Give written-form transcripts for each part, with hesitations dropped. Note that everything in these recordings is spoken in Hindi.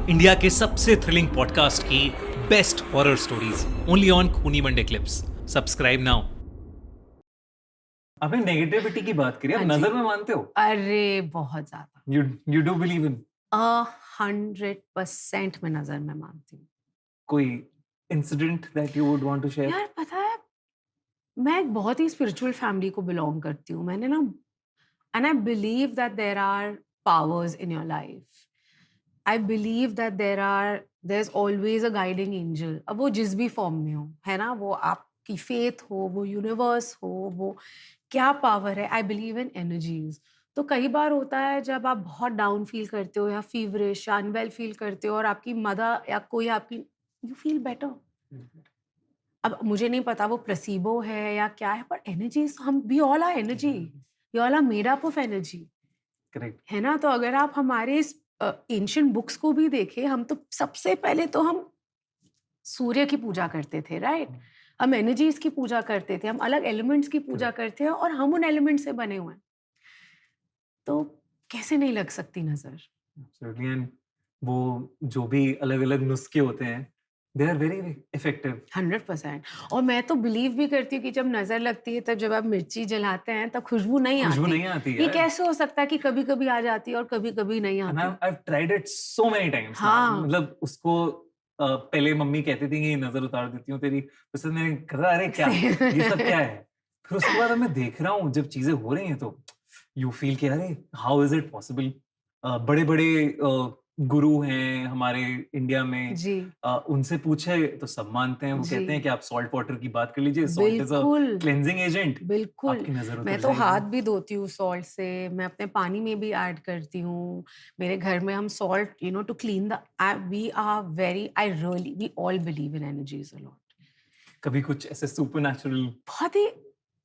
इंडिया के सबसे थ्रिलिंग पॉडकास्ट की best horror stories only on खूनी मंडे क्लिप्स। Subscribe now. आपने नेगेटिविटी की बात करी, आप हाँ जी। नजर में मानते हो? अरे बहुत ज्यादा। यू डू बिलीव इन 100% मैं नजर में मानती हूँ। कोई incident that you would want to share? यार पता है, मैं एक बहुत ही स्पिरिचुअल फैमिली को बिलोंग करती हूँ। मैंने ना and I believe that there are powers in your life. I believe that there is always a guiding angel. अब वो जिस भी फॉर्म में हो, है ना, वो आपकी फेथ हो, वो यूनिवर्स हो, वो क्या पावर है। I believe in energies. तो कई बार होता है जब आप बहुत डाउन फील करते हो या फीवरिश या अनवेल फील करते हो और आपकी मदर या कोई आपकी, यू फील बेटर। अब मुझे नहीं पता वो प्लेसिबो है या क्या है, पर एनर्जीज, हम we all are energy. We all are made up of energy, correct. है ना। तो अगर आप हमारे इस एंशिएंट बुक्स को भी देखें, हम तो सबसे पहले तो हम सूर्य की पूजा करते थे, राइट। हम एनर्जीज की पूजा करते थे, हम अलग एलिमेंट्स की पूजा करते हैं और हम उन एलिमेंट से बने हुए हैं। तो कैसे नहीं लग सकती नजर। एब्सोल्युटली। एंड वो जो भी अलग-अलग नुस्खे होते हैं, दे आर वेरी इफेक्टिव। 100%। और मैं तो बिलीव भी करती हूँ कि जब नजर लगती है, तब जब आप मिर्ची जलाते हैं तब खुशबू नहीं खुशबू आती। नहीं आती ये यार। कैसे हो सकता है कि कभी कभी आ जाती है और कभी कभी नहीं एंड आती। I have tried it so many times now. हाँ। मतलब उसको पहले मम्मी कहती थी कि ये नजर उतार देती हूँ तेरी, उससे मैंने कहा अरे क्या, ये सब क्या है? फिर उसके बाद अब मैं देख रहा हूँ जब चीजें हो रही हैं तो यू फील कि अरे हाउ इज इट पॉसिबल। बड़े बड़े गुरु हैं हमारे इंडिया में, जी। उनसे पूछे तो सब मानते हैं। वो जी कहते हैं कि आप सॉल्ट वाटर की बात कर लीजिए, सॉल्ट इज अ बिल्कुल। क्लेंजिंग एजेंट, बिल्कुल। आपकी नजर मैं उतर तो जाएगी। हाथ भी धोती हूँ सॉल्ट से, मैं अपने पानी में भी ऐड करती हूँ। मेरे घर में हम salt, to clean the, we are very, I really, we all believe in energies a lot. कभी कुछ ऐसे सुपरनैचुरल? बहुत ही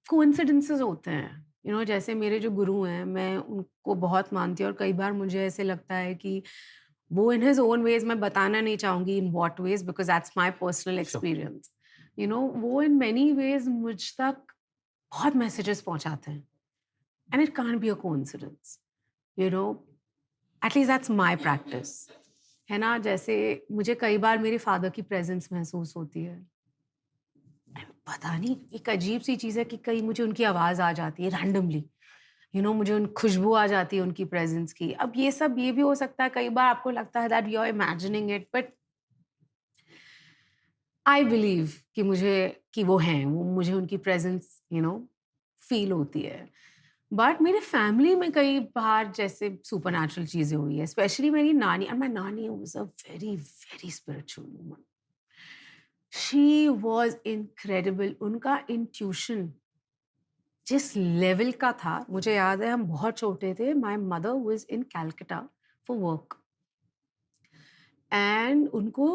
कोइंसिडेंसेस होते हैं, जैसे मेरे जो गुरु हैं, मैं उनको बहुत मानती हूँ और कई बार मुझे ऐसे लगता है कि वो इन हिज ओन वेज, मैं बताना नहीं चाहूंगी in what ways because that's my personal experience. वो इन मेनी वेज मुझ तक बहुत मैसेजेस पहुंचाते हैं and it can't be a coincidence. You know at least that's my practice, है ना। जैसे मुझे कई बार मेरे फादर की प्रेजेंस महसूस होती है। पता नहीं, एक अजीब सी चीज़ है कि कहीं मुझे उनकी आवाज़ आ जाती है रैंडमली। मुझे उन खुशबू आ जाती है उनकी प्रेजेंस की। अब ये सब ये भी हो सकता है, कई बार आपको लगता है that you are imagining it, but I believe कि वो हैं, वो मुझे उनकी प्रेजेंस फील होती है। बट मेरे फैमिली में कई बार जैसे सुपरनैचुरल चीज़ें हुई है, स्पेशली मेरी नानी, एंड माय नानी was a very very spiritual woman. She was incredible. उनका इंट्यूशन जिस लेवल का था, मुझे याद है हम बहुत छोटे थे, my mother was in Calcutta for work and उनको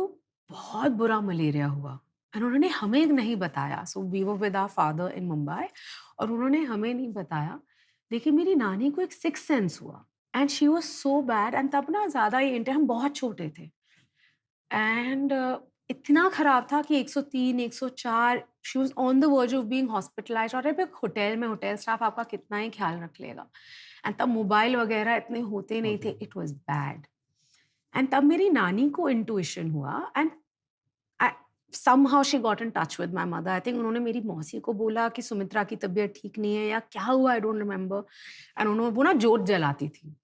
बहुत बुरा मलेरिया हुआ एंड उन्होंने हमें नहीं बताया। So we were with our father in Mumbai और उन्होंने हमें नहीं बताया। लेकिन मेरी नानी को एक सिक्स सेंस हुआ and she was so bad. And तब ना ज़्यादा ये हम बहुत छोटे थे एंड इतना खराब था कि 103 104, she was on the verge of being hospitalised. और अब एक होटल में होटल स्टाफ आपका कितना ही ख्याल रख लेगा। एंड तब मोबाइल वगैरह इतने होते नहीं थे। It was bad. एंड तब मेरी नानी को इंट्यूशन हुआ and somehow she got in touch with my mother. I think उन्होंने मेरी मौसी को बोला कि सुमित्रा की तबीयत ठीक नहीं है या क्या हुआ, आई डोंट रिमेम्बर। एंड उन्होंने वो ना जोत जलाती थी।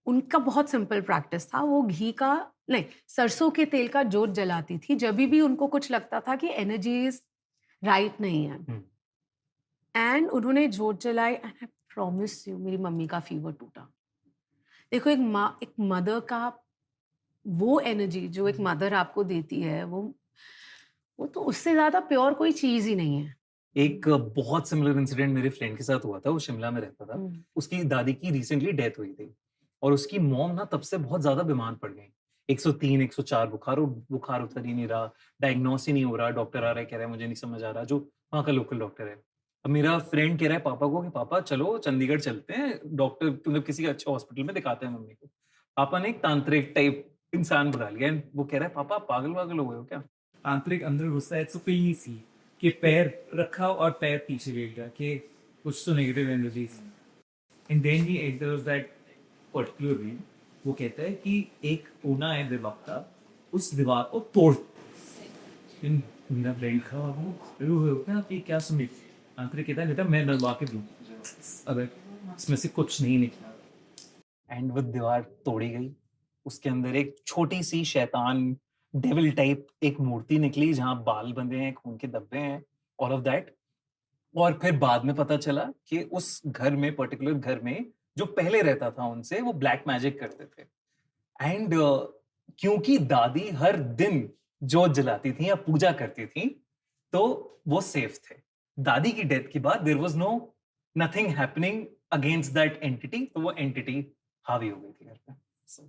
उनका बहुत सिंपल प्रैक्टिस था, वो घी का नहीं, सरसों के तेल का जोत जलाती थी जब भी उनको कुछ लगता था कि एनर्जीज राइट नहीं है। एंड उन्होंने जोत जलाई एंड आई प्रॉमिस यू मेरी मम्मी का फीवर टूटा। देखो, एक मदर का वो एनर्जी जो एक मदर आपको देती है, वो तो उससे ज्यादा प्योर कोई चीज ही नहीं है। एक बहुत सिमिलर इंसिडेंट मेरे फ्रेंड के साथ हुआ था। वो शिमला में रहता था। उसकी दादी की रिसेंटली डेथ हुई थी और उसकी मॉम ना तब से बहुत ज्यादा बीमार पड़ गई। 103 104 बुखार उतर ही नहीं रहा, डायग्नोस ही नहीं हो रहा। डॉक्टर आ रहा है, कह रहा है मुझे नहीं समझ आ रहा, जो वहाँ का लोकल डॉक्टर है। अब मेरा फ्रेंड कह रहा है पापा को कि पापा चलो चंडीगढ़ चलते हैं, डॉक्टर मतलब किसी अच्छे हॉस्पिटल में दिखाते हैं मम्मी को। पापा ने एक तांत्रिक टाइप इंसान बुला लिया and वो कह रहा है पापा पागल वागल हो गए हो क्या? तांत्रिक अंदर घुसता है तो कहीं सी कि पैर रखा और पैर पीछे लेट गया कि कुछ तो negative energies and then he enters that particular room वो कहता है कि एक कोना है दीवार का, उस दीवार को तोड़। फिर मेरा फ्रेंड खा वो कि क्या सुनी, आखिर कहता है बेटा मैं डरवा के दूँ, अगर इसमें से कुछ नहीं निकला। एंड वो दीवार तोड़ी गई, उसके अंदर एक छोटी सी शैतान डेविल टाइप एक मूर्ति निकली जहां बाल बंधे हैं, खून के धब्बे हैं, ऑल ऑफ दैट। और फिर बाद में पता चला कि उस घर में, पर्टिकुलर घर में जो पहले रहता था उनसे, वो ब्लैक मैजिक करते थे। एंड क्योंकि दादी हर दिन जोत जलाती थी या पूजा करती थी, तो वो सेफ थे। दादी की डेथ के बाद there was no nothing happening against that entity, तो वो एंटिटी हावी हो गई थी घर पे। So,